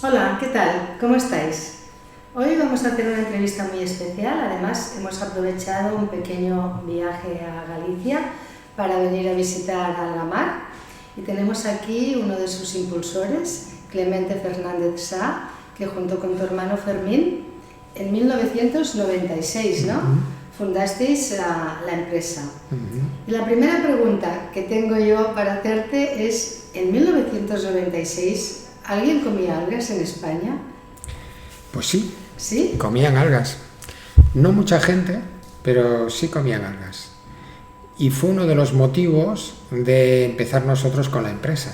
Hola, ¿qué tal? ¿Cómo estáis? Hoy vamos a hacer una entrevista muy especial. Además, hemos aprovechado un pequeño viaje a Galicia para venir a visitar Algamar y tenemos aquí uno de sus impulsores, Clemente Fernández Sá, que junto con tu hermano Fermín, en 1996, ¿no? Fundasteis la empresa. Y la primera pregunta que tengo yo para hacerte es, en 1996, ¿alguien comía algas en España? Pues sí, ¿Sí? comían algas. No mucha gente, pero sí comían algas. Y fue uno de los motivos de empezar nosotros con la empresa.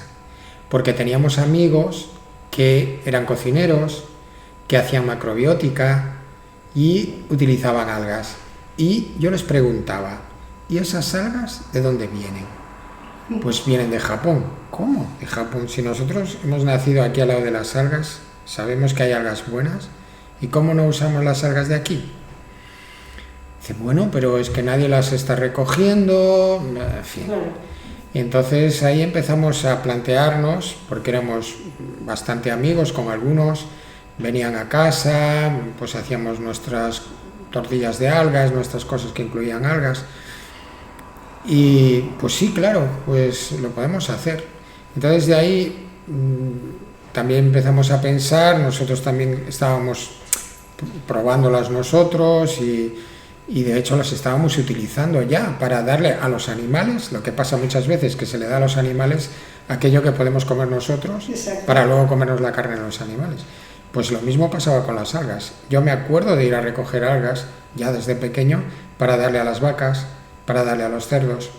Porque teníamos amigos que eran cocineros, que hacían macrobiótica y utilizaban algas. Y yo les preguntaba, ¿y esas algas de dónde vienen? Pues vienen de Japón. ¿Cómo? De Japón. Si nosotros hemos nacido aquí al lado de las algas, sabemos que hay algas buenas, ¿y cómo no usamos las algas de aquí? Dice, bueno, pero es que nadie las está recogiendo, en fin. Claro. Y entonces ahí empezamos a plantearnos, porque éramos bastante amigos con algunos, venían a casa, pues hacíamos nuestras tortillas de algas, nuestras cosas que incluían algas. Y pues sí, claro, pues lo podemos hacer. Entonces de ahí también empezamos a pensar, nosotros también estábamos probándolas nosotros y de hecho las estábamos utilizando ya para darle a los animales, lo que pasa muchas veces que se le da a los animales aquello que podemos comer nosotros. Exacto. Para luego comernos la carne de los animales. Pues lo mismo pasaba con las algas. Yo me acuerdo de ir a recoger algas ya desde pequeño para darle a las vacas, para darle a los cerdos,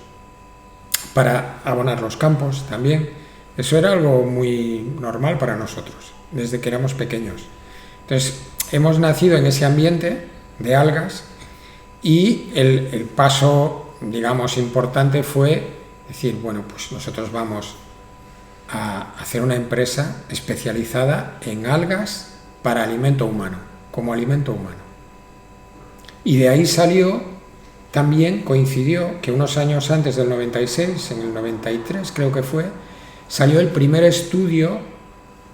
para abonar los campos también. Eso era algo muy normal para nosotros, desde que éramos pequeños. Entonces, hemos nacido en ese ambiente de algas y el paso, digamos, importante fue decir, bueno, pues nosotros vamos a hacer una empresa especializada en algas para alimento humano, como alimento humano. Y de ahí salió, también coincidió que unos años antes del 96, en el 93 creo que fue, salió el primer estudio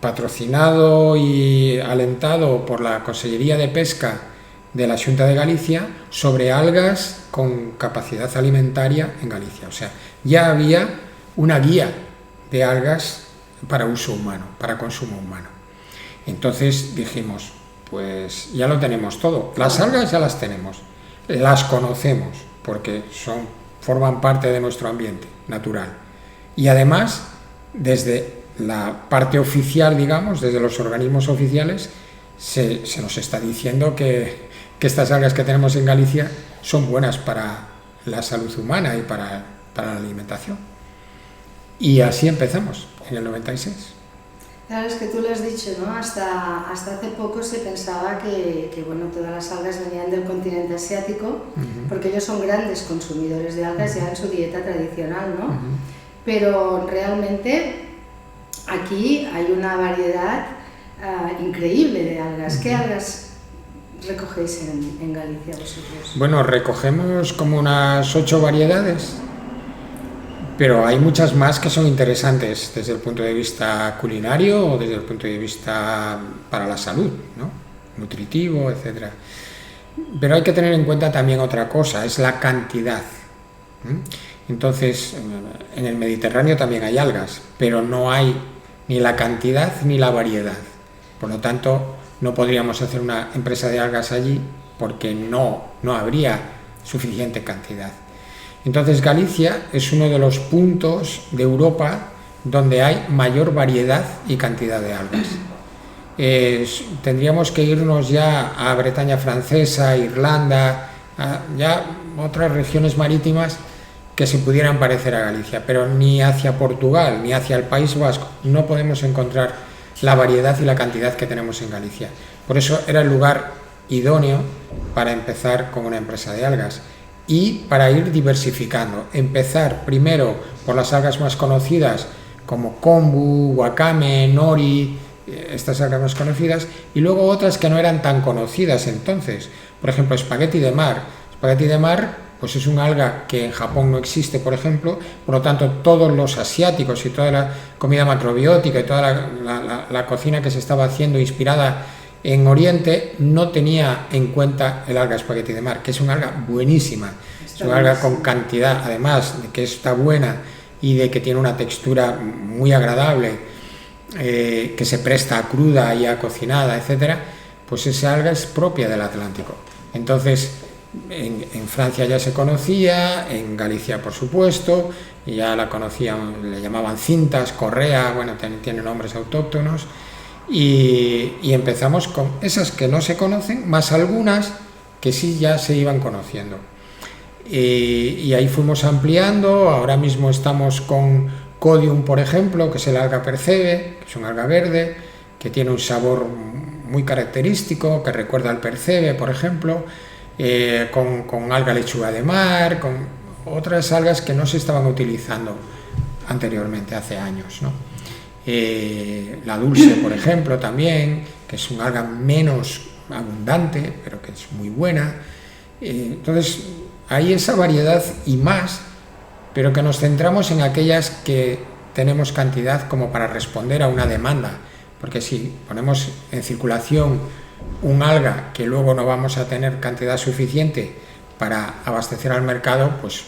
patrocinado y alentado por la Consellería de Pesca de la Xunta de Galicia sobre algas con capacidad alimentaria en Galicia. O sea, ya había una guía de algas para uso humano, para consumo humano. Entonces dijimos, pues ya lo tenemos todo. Las algas ya las tenemos, las conocemos porque forman parte de nuestro ambiente natural. Y además, desde la parte oficial, digamos, desde los organismos oficiales, se nos está diciendo que estas algas que tenemos en Galicia son buenas para la salud humana y para la alimentación. Y así empezamos, en el 96. Claro, es que tú lo has dicho, ¿no? Hasta hace poco se pensaba que bueno, todas las algas venían del continente asiático, porque ellos son grandes consumidores de algas ya en su dieta tradicional, ¿no? Pero realmente aquí hay una variedad increíble de algas. ¿Qué algas recogéis en Galicia vosotros? Bueno, recogemos como unas 8 variedades, pero hay muchas más que son interesantes desde el punto de vista culinario o desde el punto de vista para la salud, ¿no? Nutritivo, etc. Pero hay que tener en cuenta también otra cosa, es la cantidad. Entonces, en el Mediterráneo también hay algas, pero no hay ni la cantidad ni la variedad. Por lo tanto, no podríamos hacer una empresa de algas allí porque no habría suficiente cantidad. Entonces Galicia es uno de los puntos de Europa donde hay mayor variedad y cantidad de algas. Tendríamos que irnos ya a Bretaña francesa, Irlanda, ya otras regiones marítimas que se pudieran parecer a Galicia, pero ni hacia Portugal ni hacia el País Vasco no podemos encontrar la variedad y la cantidad que tenemos en Galicia. Por eso era el lugar idóneo para empezar con una empresa de algas y para ir diversificando. Empezar primero por las algas más conocidas como kombu, wakame, nori, estas algas más conocidas, y luego otras que no eran tan conocidas entonces. Por ejemplo, espagueti de mar. Espagueti de mar pues es un alga que en Japón no existe, por ejemplo, por lo tanto todos los asiáticos y toda la comida macrobiótica y toda la cocina que se estaba haciendo inspirada en Oriente no tenía en cuenta el alga espagueti de mar, que es un alga buenísima, es un alga con cantidad, además de que está buena y de que tiene una textura muy agradable, que se presta a cruda y a cocinada, etcétera, pues esa alga es propia del Atlántico. Entonces, en Francia ya se conocía, en Galicia por supuesto, ya la conocían, le llamaban cintas, correa, bueno, tiene nombres autóctonos, y empezamos con esas que no se conocen, más algunas que sí ya se iban conociendo. Y ahí fuimos ampliando, ahora mismo estamos con Codium, por ejemplo, que es el alga percebe, que es un alga verde, que tiene un sabor muy característico, que recuerda al percebe, por ejemplo, con alga lechuga de mar, con otras algas que no se estaban utilizando anteriormente, hace años, ¿no? La dulce, por ejemplo, también, que es un alga menos abundante, pero que es muy buena. Entonces, hay esa variedad y más, pero que nos centramos en aquellas que tenemos cantidad como para responder a una demanda, porque si ponemos en circulación un alga que luego no vamos a tener cantidad suficiente para abastecer al mercado, pues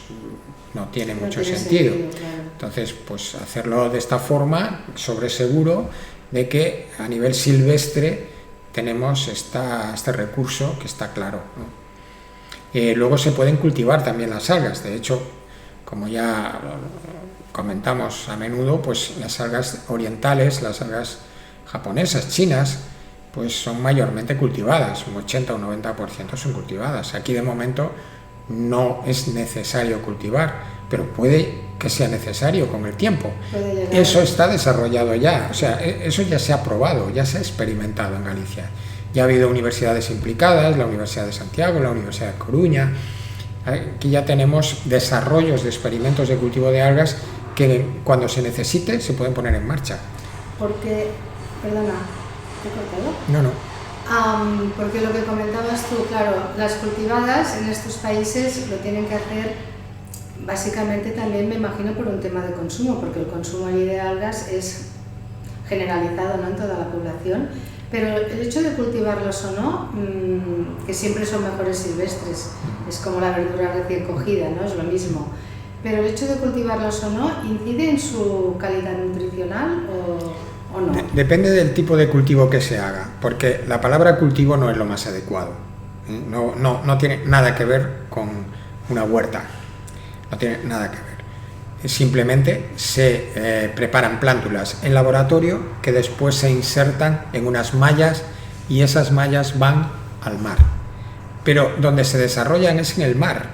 no tiene mucho sentido. Claro. Entonces, pues hacerlo de esta forma, sobre seguro de que a nivel silvestre tenemos este recurso que está claro, ¿no? Luego se pueden cultivar también las algas, de hecho, como ya comentamos a menudo, pues las algas orientales, las algas japonesas, chinas, pues son mayormente cultivadas, un 80 o 90% son cultivadas. Aquí de momento no es necesario cultivar, pero puede que sea necesario con el tiempo. Eso está desarrollado ya, o sea, eso ya se ha probado, ya se ha experimentado en Galicia. Ya ha habido universidades implicadas, la Universidad de Santiago, la Universidad de Coruña. Aquí ya tenemos desarrollos de experimentos de cultivo de algas que cuando se necesite se pueden poner en marcha. Porque, perdona, ¿te he cortado? No. Porque lo que comentabas tú, claro, las cultivadas en estos países lo tienen que hacer básicamente también, me imagino, por un tema de consumo, porque el consumo allí de algas es generalizado, ¿no?, en toda la población, pero el hecho de cultivarlos o no, que siempre son mejores silvestres, es como la verdura recién cogida, ¿no?, es lo mismo, pero el hecho de cultivarlos o no, ¿incide en su calidad nutricional o no? Depende del tipo de cultivo que se haga, porque la palabra cultivo no es lo más adecuado, no tiene nada que ver con una huerta, no tiene nada que ver. Simplemente se preparan plántulas en laboratorio que después se insertan en unas mallas y esas mallas van al mar. Pero donde se desarrollan es en el mar,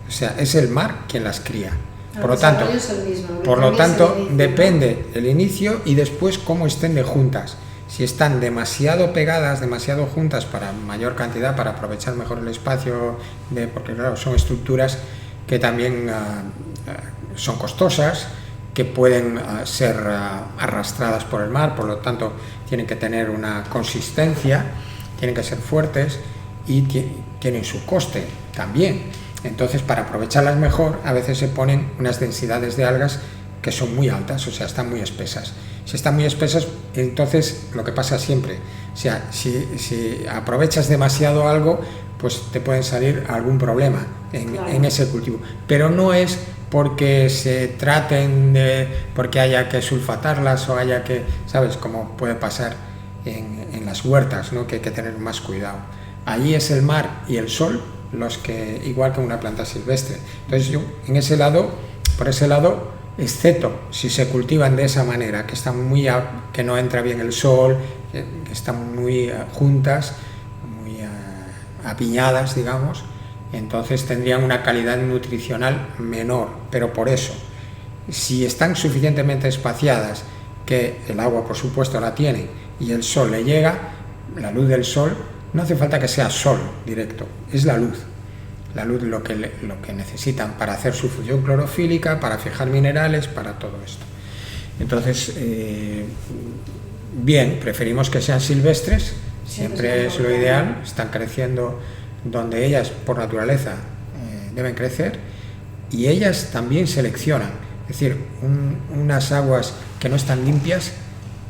o sea, es el mar quien las cría. Por lo tanto, depende el inicio y después cómo estén de juntas. Si están demasiado pegadas, demasiado juntas para mayor cantidad, para aprovechar mejor el espacio, porque claro, son estructuras que también son costosas, que pueden ser arrastradas por el mar, por lo tanto tienen que tener una consistencia, tienen que ser fuertes y tienen su coste también. Entonces, para aprovecharlas mejor, a veces se ponen unas densidades de algas que son muy altas, o sea, están muy espesas. Si están muy espesas, entonces lo que pasa siempre, o sea, si aprovechas demasiado algo, pues te pueden salir algún problema en ese cultivo. Pero no es porque se traten porque haya que sulfatarlas o haya que, ¿sabes?, como puede pasar en las huertas, ¿no?, que hay que tener más cuidado. Allí es el mar y el sol los que, igual que una planta silvestre. Entonces yo, por ese lado, excepto si se cultivan de esa manera, que no entra bien el sol, que están muy juntas, muy apiñadas, digamos, entonces tendrían una calidad nutricional menor, pero por eso, si están suficientemente espaciadas, que el agua por supuesto la tiene y el sol le llega, la luz del sol, no hace falta que sea sol directo, es la luz lo que necesitan para hacer su función clorofílica, para fijar minerales, para todo esto. Entonces, bien, preferimos que sean silvestres, siempre es lo ideal, están creciendo donde ellas por naturaleza deben crecer, y ellas también seleccionan, es decir, unas aguas que no están limpias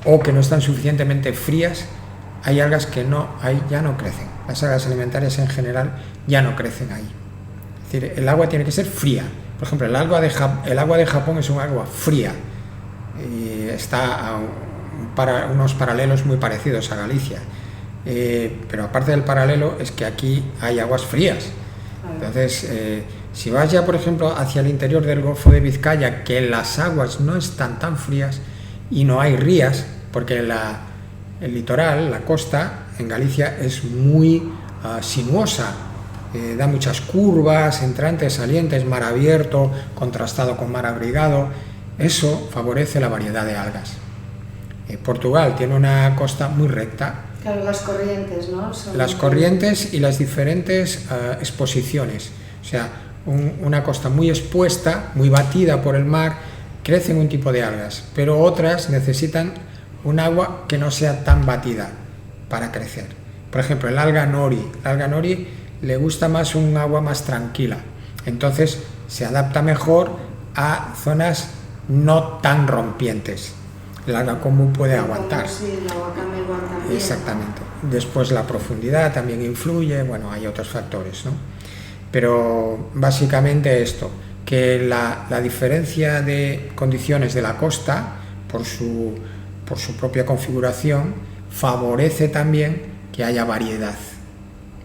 o que no están suficientemente frías, hay algas que ya no crecen. Las algas alimentarias en general ya no crecen ahí. Es decir, el agua tiene que ser fría. Por ejemplo, el agua de Japón es un agua fría y está para unos paralelos muy parecidos a Galicia. Pero aparte del paralelo es que aquí hay aguas frías. Entonces, si vas ya, por ejemplo, hacia el interior del Golfo de Vizcaya, que las aguas no están tan frías y no hay rías, porque el litoral, la costa en Galicia es muy sinuosa, da muchas curvas, entrantes, salientes, mar abierto, contrastado con mar abrigado. Eso favorece la variedad de algas. Portugal tiene una costa muy recta. Claro, las corrientes, ¿no? Las corrientes y las diferentes exposiciones. O sea, una costa muy expuesta, muy batida por el mar, crecen un tipo de algas, pero otras necesitan un agua que no sea tan batida para crecer. Por ejemplo, el alga nori. La alga nori le gusta más un agua más tranquila. Entonces, se adapta mejor a zonas no tan rompientes. El alga común puede aguantar. Sí, el aguacame igual también. Exactamente. Después la profundidad también influye, bueno, hay otros factores, ¿no? Pero básicamente esto, que la diferencia de condiciones de la costa, por su propia configuración, favorece también que haya variedad,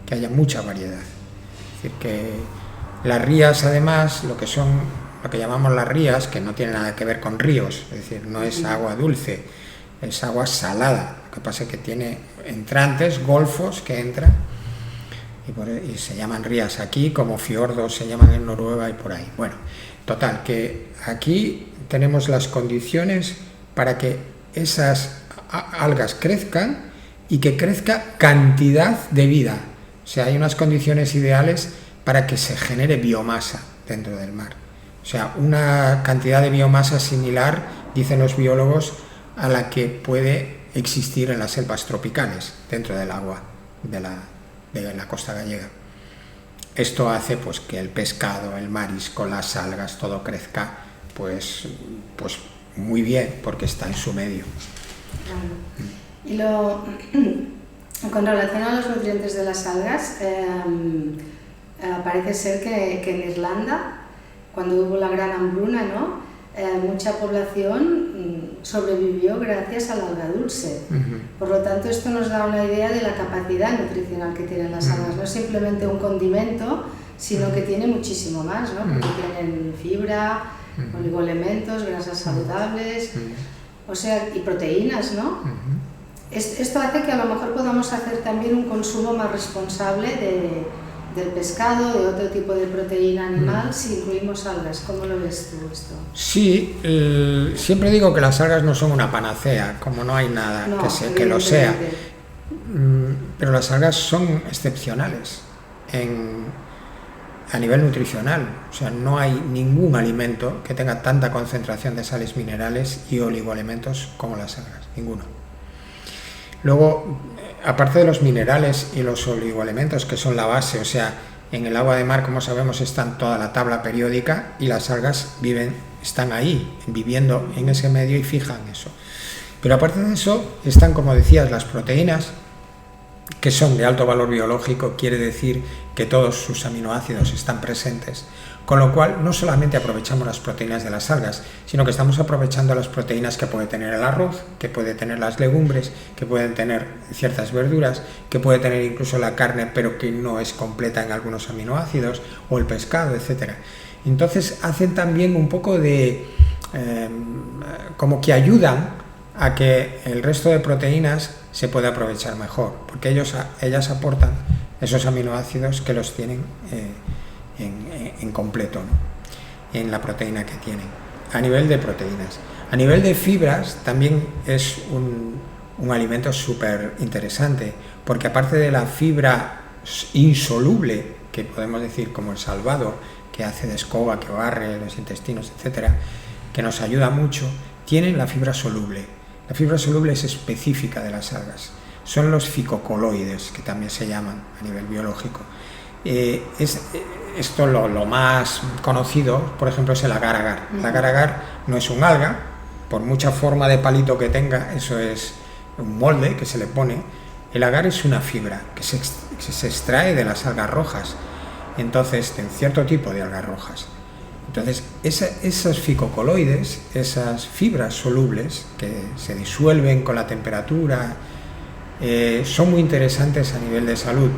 que haya mucha variedad. Es decir, que las rías, además, lo que llamamos las rías, que no tiene nada que ver con ríos, es decir, no es agua dulce, es agua salada. Lo que pasa es que tiene entrantes, golfos que entran, y se llaman rías aquí, como fiordos se llaman en Noruega y por ahí. Bueno, total, que aquí tenemos las condiciones para que esas algas crezcan y que crezca cantidad de vida. O sea, hay unas condiciones ideales para que se genere biomasa dentro del mar. O sea, una cantidad de biomasa similar, dicen los biólogos, a la que puede existir en las selvas tropicales, dentro del agua de la costa gallega. Esto hace pues que el pescado, el marisco, las algas, todo crezca pues muy bien, porque está en su medio. Claro. Y con relación a los nutrientes de las algas, parece ser que en Irlanda, cuando hubo la gran hambruna, ¿no? Mucha población sobrevivió gracias al alga dulce. Por lo tanto, esto nos da una idea de la capacidad nutricional que tienen las algas. No es simplemente un condimento, sino que tiene muchísimo más, ¿no? Porque tienen fibra, oligoelementos, grasas saludables, o sea, y proteínas, ¿no? Esto hace que a lo mejor podamos hacer también un consumo más responsable del pescado, de otro tipo de proteína animal, si incluimos algas. ¿Cómo lo ves tú esto? Sí, siempre digo que las algas no son una panacea, como no hay nada que lo sea, pero las algas son excepcionales a nivel nutricional. O sea, no hay ningún alimento que tenga tanta concentración de sales minerales y oligoelementos como las algas, ninguno. Luego, aparte de los minerales y los oligoelementos, que son la base, o sea, en el agua de mar, como sabemos, está toda la tabla periódica y las algas están ahí, viviendo en ese medio y fijan eso. Pero aparte de eso, están, como decías, las proteínas, que son de alto valor biológico, quiere decir que todos sus aminoácidos están presentes, con lo cual no solamente aprovechamos las proteínas de las algas, sino que estamos aprovechando las proteínas que puede tener el arroz, que puede tener las legumbres, que pueden tener ciertas verduras, que puede tener incluso la carne, pero que no es completa en algunos aminoácidos, o el pescado, etc. Entonces hacen también un poco de como que ayudan a que el resto de proteínas se pueda aprovechar mejor, porque ellas aportan esos aminoácidos que los tienen en completo, ¿no? En la proteína que tienen, a nivel de proteínas. A nivel de fibras también es un alimento súper interesante, porque aparte de la fibra insoluble, que podemos decir como el salvado, que hace de escoba, que barre los intestinos, etcétera, que nos ayuda mucho, tienen la fibra soluble. La fibra soluble es específica de las algas, son los ficocoloides, que también se llaman a nivel biológico. esto lo más conocido, por ejemplo, es el agar-agar. El agar-agar no es un alga, por mucha forma de palito que tenga, eso es un molde que se le pone. El agar es una fibra que se extrae de las algas rojas, entonces, de un cierto tipo de algas rojas. Entonces, esos ficocoloides, esas fibras solubles que se disuelven con la temperatura, son muy interesantes a nivel de salud,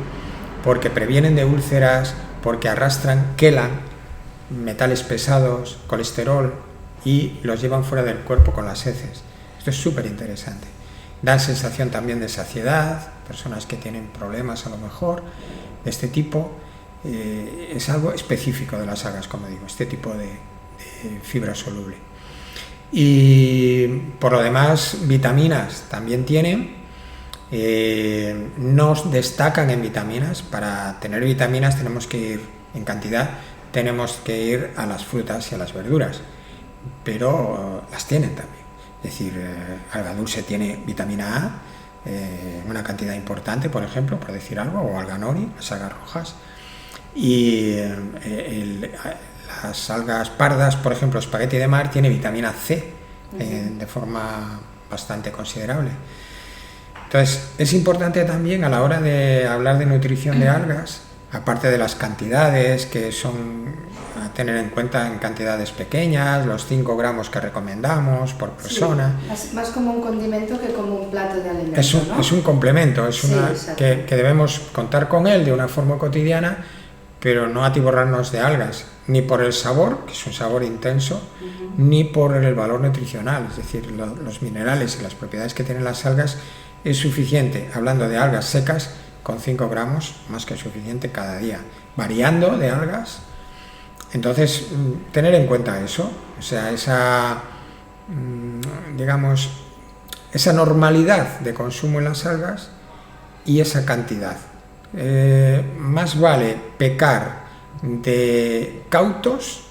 porque previenen de úlceras, porque arrastran, quelan metales pesados, colesterol, y los llevan fuera del cuerpo con las heces. Esto es súper interesante. Dan sensación también de saciedad, personas que tienen problemas a lo mejor de este tipo. Es algo específico de las algas, como digo, este tipo de fibra soluble. Y por lo demás, vitaminas también tienen. Nos destacan en vitaminas. Para tener vitaminas tenemos que ir en cantidad, tenemos que ir a las frutas y a las verduras, pero las tienen también. Es decir, alga dulce tiene vitamina A, una cantidad importante, por ejemplo, por decir algo, o alga nori, las algas rojas, y las algas pardas, por ejemplo, espagueti de mar, tiene vitamina C de forma bastante considerable. Entonces, es importante también a la hora de hablar de nutrición de algas, aparte de las cantidades que son a tener en cuenta en cantidades pequeñas, los 5 gramos que recomendamos por persona. Sí, más como un condimento que como un plato de alimento, ¿no? Es un complemento, es que debemos contar con él de una forma cotidiana, pero no atiborrarnos de algas, ni por el sabor, que es un sabor intenso, ni por el valor nutricional, es decir, los minerales y las propiedades que tienen las algas es suficiente, hablando de algas secas, con 5 gramos, más que suficiente cada día, variando de algas. Entonces, tener en cuenta eso, o sea, digamos, esa normalidad de consumo en las algas y esa cantidad. Más vale pecar de cautos,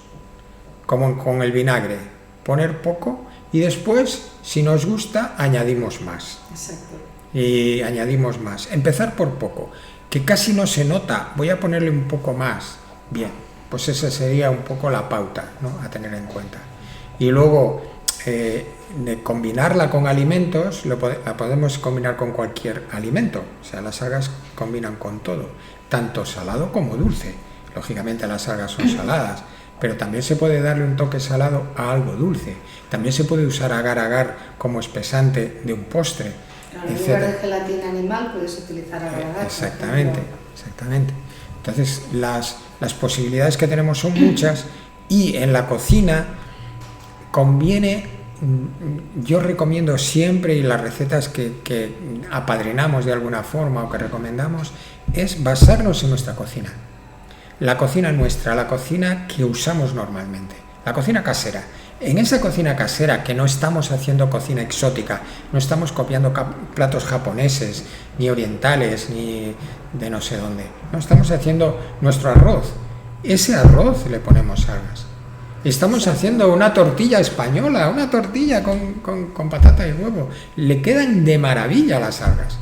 como con el vinagre, poner poco y después, si nos gusta, añadimos más. Exacto. Y añadimos más. Empezar por poco, que casi no se nota, voy a ponerle un poco más. Bien, pues esa sería un poco la pauta, ¿no?, a tener en cuenta. Y luego, de combinarla con alimentos, la podemos combinar con cualquier alimento. O sea, las algas combinan con todo, tanto salado como dulce. Lógicamente las algas son saladas, pero también se puede darle un toque salado a algo dulce. También se puede usar agar-agar como espesante de un postre. Claro, en lugar de gelatina animal puedes utilizar agar-agar. Exactamente. Entonces las posibilidades que tenemos son muchas, y en la cocina conviene, yo recomiendo siempre, y las recetas que apadrinamos de alguna forma o que recomendamos, es basarnos en nuestra cocina. La cocina nuestra, la cocina que usamos normalmente, la cocina casera. En esa cocina casera, que no estamos haciendo cocina exótica, no estamos copiando platos japoneses, ni orientales, ni de no sé dónde. No, estamos haciendo nuestro arroz. Ese arroz le ponemos algas. Estamos haciendo una tortilla española, una tortilla con patata y huevo. Le quedan de maravilla las algas.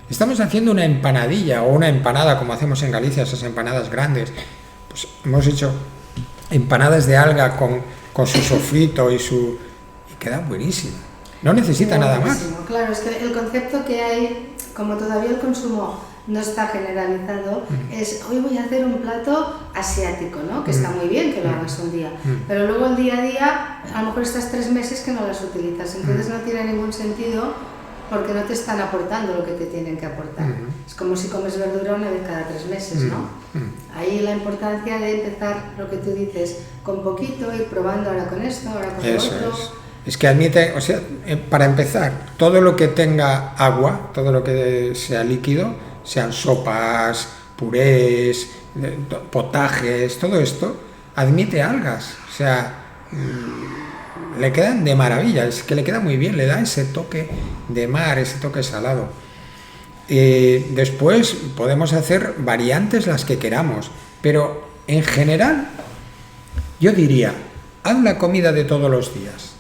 Estamos haciendo una empanadilla o una empanada, como hacemos en Galicia, esas empanadas grandes. Pues hemos hecho empanadas de alga con su sofrito y queda buenísimo. No necesita nada más. Claro, es que el concepto que hay, como todavía el consumo no está generalizado, es hoy voy a hacer un plato asiático, ¿no? Que está muy bien que lo hagas un día, pero luego el día a día, a lo mejor estás 3 meses que no las utilizas, entonces no tiene ningún sentido, porque no te están aportando lo que te tienen que aportar. Es como si comes verdura una vez cada 3 meses, ¿no? Ahí la importancia de empezar, lo que tú dices, con poquito, ir probando ahora con esto, ahora con lo otro. Es que admite, o sea, para empezar, todo lo que tenga agua, todo lo que sea líquido, sean sopas, purés, potajes, todo esto, admite algas. O sea, le quedan de maravilla, es que le queda muy bien, le da ese toque de mar, ese toque salado. Después podemos hacer variantes las que queramos, pero en general yo diría, haz la comida de todos los días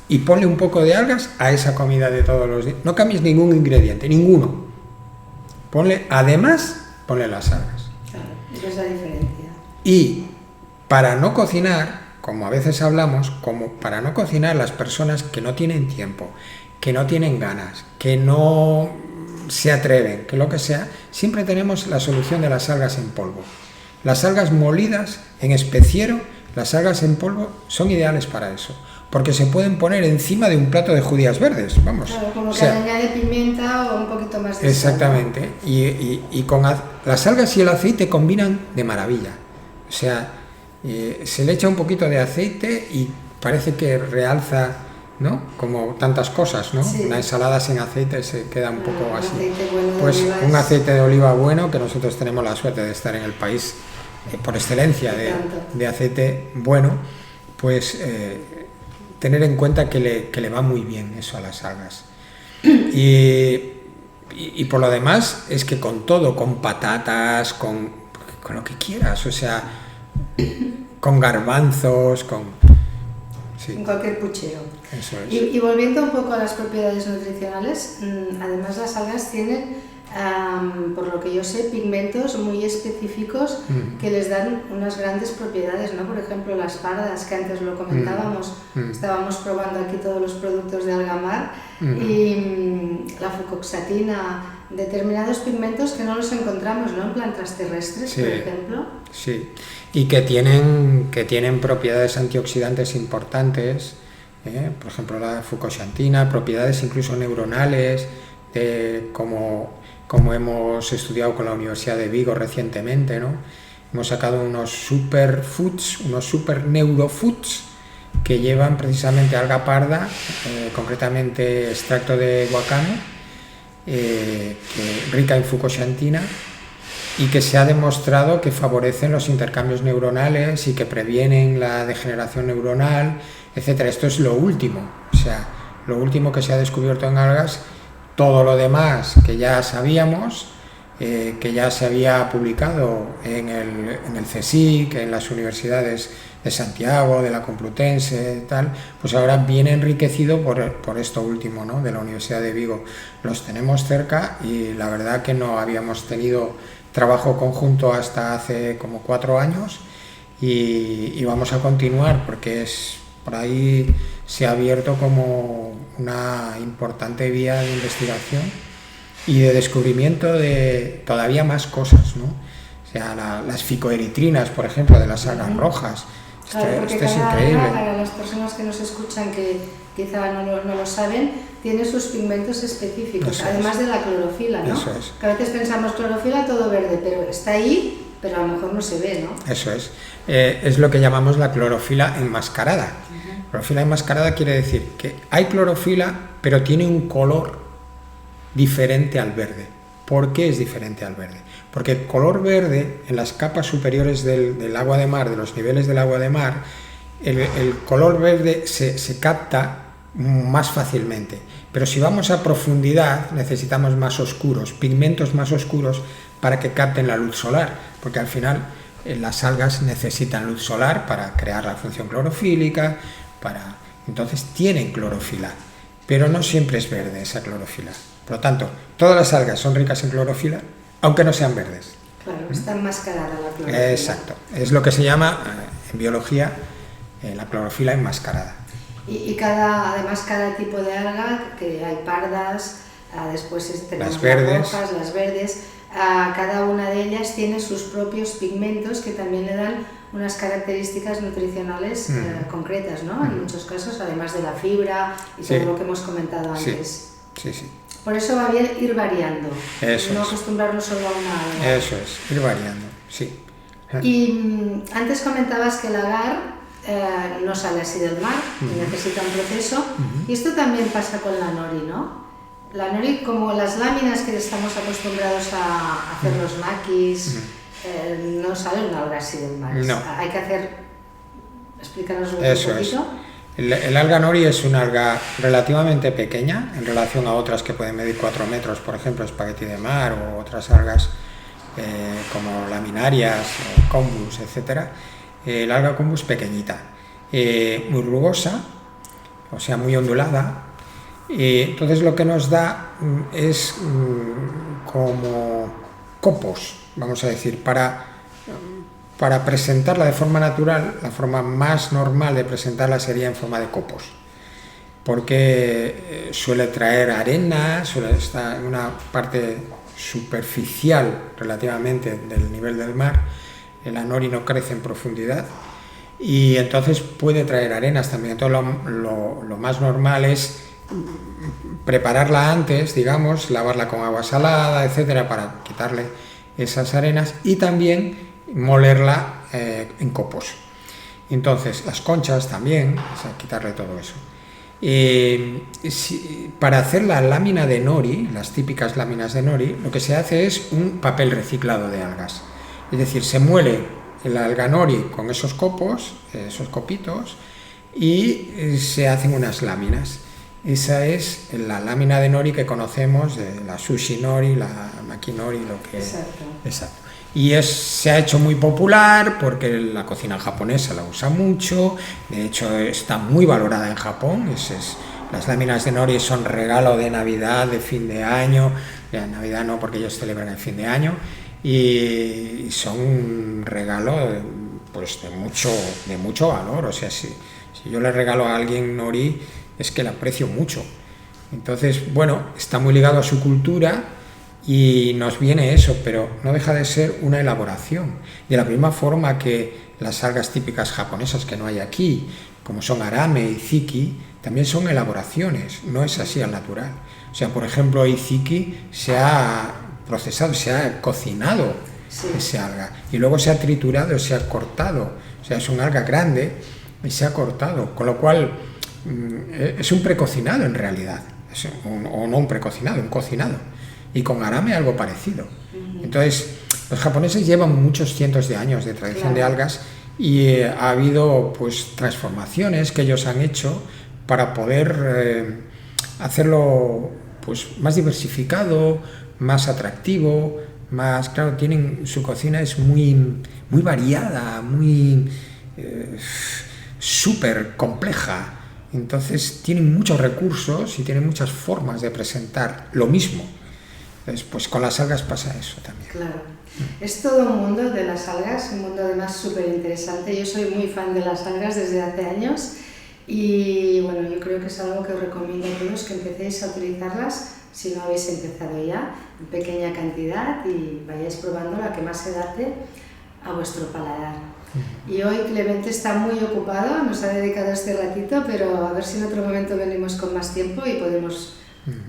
y ponle un poco de algas a esa comida de todos los días. No cambies ningún ingrediente, ninguno. Además, ponle las algas. Claro, esa es la diferencia. Y para no cocinar, como a veces hablamos, como para no cocinar, las personas que no tienen tiempo, que no tienen ganas, que no se atreven, que lo que sea, siempre tenemos la solución de las algas en polvo. Las algas molidas en especiero, las algas en polvo son ideales para eso, porque se pueden poner encima de un plato de judías verdes, vamos. Claro, como que añade pimienta o un poquito más de exactamente, sal, ¿no? y con las algas y el aceite combinan de maravilla. O sea, se le echa un poquito de aceite y parece que realza, ¿no? Como tantas cosas, ¿no? Sí. Una ensalada sin aceite se queda un poco así. Bueno pues un aceite de oliva bueno, que nosotros tenemos la suerte de estar en el país por excelencia de aceite bueno, pues tener en cuenta que le va muy bien eso a las algas. Y por lo demás es que con todo, con patatas, con lo que quieras, o sea, con garbanzos, sí. En cualquier puchero. Eso es. Y volviendo un poco a las propiedades nutricionales, además las algas tienen, por lo que yo sé, pigmentos muy específicos que les dan unas grandes propiedades, ¿no? Por ejemplo, las pardas, que antes lo comentábamos, estábamos probando aquí todos los productos de Algamar, y la fucoxatina, determinados pigmentos que no los encontramos, ¿no? En plantas terrestres, sí, por ejemplo. Sí, y que tienen propiedades antioxidantes importantes, por ejemplo la fucoxantina, propiedades incluso neuronales, como hemos estudiado con la Universidad de Vigo recientemente, ¿no? Hemos sacado unos superfoods, unos super neurofoods que llevan precisamente alga parda, concretamente extracto de guacamo, rica en fucoxantina, y que se ha demostrado que favorecen los intercambios neuronales y que previenen la degeneración neuronal, etcétera. Esto es lo último, o sea, lo último que se ha descubierto en algas. Todo lo demás que ya sabíamos, que ya se había publicado en el CSIC, en las universidades de Santiago, de la Complutense, tal, pues ahora viene enriquecido por esto último, ¿no? De la Universidad de Vigo. Los tenemos cerca y la verdad que no habíamos tenido trabajo conjunto hasta hace como 4 años y vamos a continuar porque por ahí se ha abierto como una importante vía de investigación y de descubrimiento de todavía más cosas, ¿no? O sea, las ficoeritrinas, por ejemplo, de las algas rojas. Claro, esto es increíble. Para las personas que nos escuchan que quizá no lo saben, tiene sus pigmentos específicos, eso además es de la clorofila, ¿no? Eso es. Que a veces pensamos clorofila todo verde, pero está ahí, pero a lo mejor no se ve, ¿no? Eso es. Es lo que llamamos la clorofila enmascarada. Clorofila enmascarada quiere decir que hay clorofila, pero tiene un color diferente al verde. ¿Por qué es diferente al verde? Porque el color verde, en las capas superiores del agua de mar, de los niveles del agua de mar, el color verde se capta más fácilmente. Pero si vamos a profundidad, necesitamos más oscuros, pigmentos más oscuros para que capten la luz solar, porque al final las algas necesitan luz solar para crear la función clorofílica, entonces tienen clorofila, pero no siempre es verde esa clorofila. Por lo tanto, todas las algas son ricas en clorofila, aunque no sean verdes. Claro, está enmascarada la clorofila. Exacto, es lo que se llama en biología la clorofila enmascarada. Y además cada tipo de alga, que hay pardas, después tenemos las verdes, rojas, las verdes, cada una de ellas tiene sus propios pigmentos que también le dan unas características nutricionales concretas, ¿no? En muchos casos, además de la fibra y todo lo que hemos comentado antes. Sí. Por eso va bien ir variando, eso no es. acostumbrarnos solo a una alga. Eso es, ir variando, sí. Y antes comentabas que el agar no sale así del mar, necesita un proceso, y esto también pasa con la nori, ¿no? La nori, como las láminas que estamos acostumbrados a hacer los maquis, no sale una alga así del mar. No. Hay que hacer, explícanos un Eso poquito. El alga nori es una alga relativamente pequeña en relación a otras que pueden medir 4 metros, por ejemplo, espagueti de mar o otras algas como laminarias, combus, etc. El alga combus pequeñita, muy rugosa, o sea, muy ondulada. Entonces lo que nos da es como copos, vamos a decir, para para presentarla de forma natural, la forma más normal de presentarla sería en forma de copos, porque suele traer arena, suele estar en una parte superficial relativamente del nivel del mar. La nori no crece en profundidad y entonces puede traer arenas también. Entonces lo más normal es prepararla antes, digamos, lavarla con agua salada, etcétera, para quitarle esas arenas, y también molerla en copos. Entonces las conchas también, o sea, quitarle todo eso. Para hacer la lámina de nori, las típicas láminas de nori, lo que se hace es un papel reciclado de algas. Es decir, se muele el alga nori con esos copos, esos copitos, y se hacen unas láminas. Esa es la lámina de nori que conocemos, de la sushi nori, la maki nori, lo que... Exacto. Exacto. Y se ha hecho muy popular porque la cocina japonesa la usa mucho, de hecho está muy valorada en Japón. Las láminas de nori son regalo de Navidad, de fin de año, de Navidad no, porque ellos celebran el fin de año, y son un regalo pues de mucho valor. O sea, si yo le regalo a alguien nori, es que la aprecio mucho. Entonces, bueno, está muy ligado a su cultura y nos viene eso, pero no deja de ser una elaboración. De la misma forma que las algas típicas japonesas que no hay aquí, como son arame y ziki, también son elaboraciones, no es así al natural. O sea, por ejemplo, iziki se ha procesado, se ha cocinado, sí, ese alga, y luego se ha triturado, se ha cortado. O sea, es un alga grande y se ha cortado, con lo cual es un precocinado en realidad, o no un precocinado, un cocinado. Y con arame algo parecido. Entonces, los japoneses llevan muchos cientos de años de tradición, claro, de algas, y ha habido pues transformaciones que ellos han hecho para poder hacerlo pues más diversificado, más atractivo, más, claro, su cocina es muy variada, muy súper compleja. Entonces tienen muchos recursos y tienen muchas formas de presentar lo mismo. Entonces, pues con las algas pasa eso también. Claro. Es todo un mundo de las algas, un mundo además súper interesante. Yo soy muy fan de las algas desde hace años y bueno, yo creo que es algo que os recomiendo a todos que empecéis a utilizarlas, si no habéis empezado ya, en pequeña cantidad, y vayáis probando la que más se adapte a vuestro paladar. Y hoy Clemente está muy ocupado, nos ha dedicado este ratito, pero a ver si en otro momento venimos con más tiempo y podemos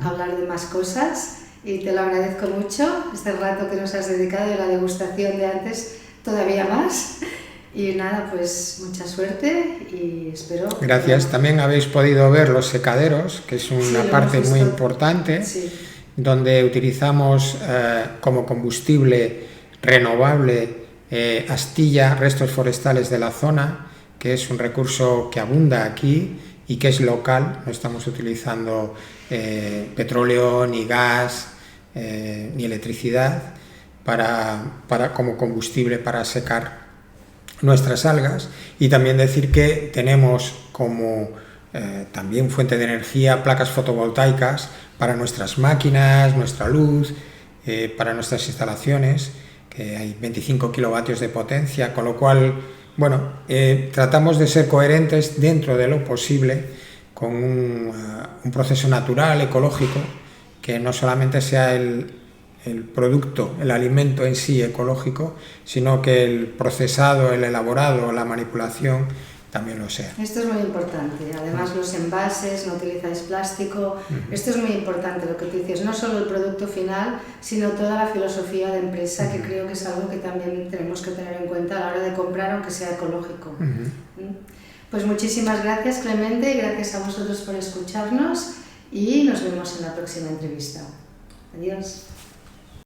hablar de más cosas. Y te lo agradezco mucho, este rato que nos has dedicado, y la degustación de antes todavía más. Y nada, pues mucha suerte y espero... Gracias. También habéis podido ver los secaderos, que es una parte muy importante, sí, donde utilizamos como combustible renovable astilla, restos forestales de la zona, que es un recurso que abunda aquí y que es local. No estamos utilizando petróleo, ni gas, ni electricidad como combustible para secar nuestras algas. Y también decir que tenemos como también fuente de energía placas fotovoltaicas para nuestras máquinas, nuestra luz, para nuestras instalaciones, que hay 25 kilovatios de potencia, con lo cual, bueno, tratamos de ser coherentes dentro de lo posible con un proceso natural, ecológico, que no solamente sea el producto, el alimento en sí ecológico, sino que el procesado, el elaborado, la manipulación también lo sea. Esto es muy importante. Además, los envases, no utilizáis plástico. Esto es muy importante, lo que tú dices, no solo el producto final, sino toda la filosofía de empresa, que creo que es algo que también tenemos que tener en cuenta a la hora de comprar, aunque sea ecológico. Pues muchísimas gracias, Clemente, y gracias a vosotros por escucharnos, y nos vemos en la próxima entrevista. Adiós.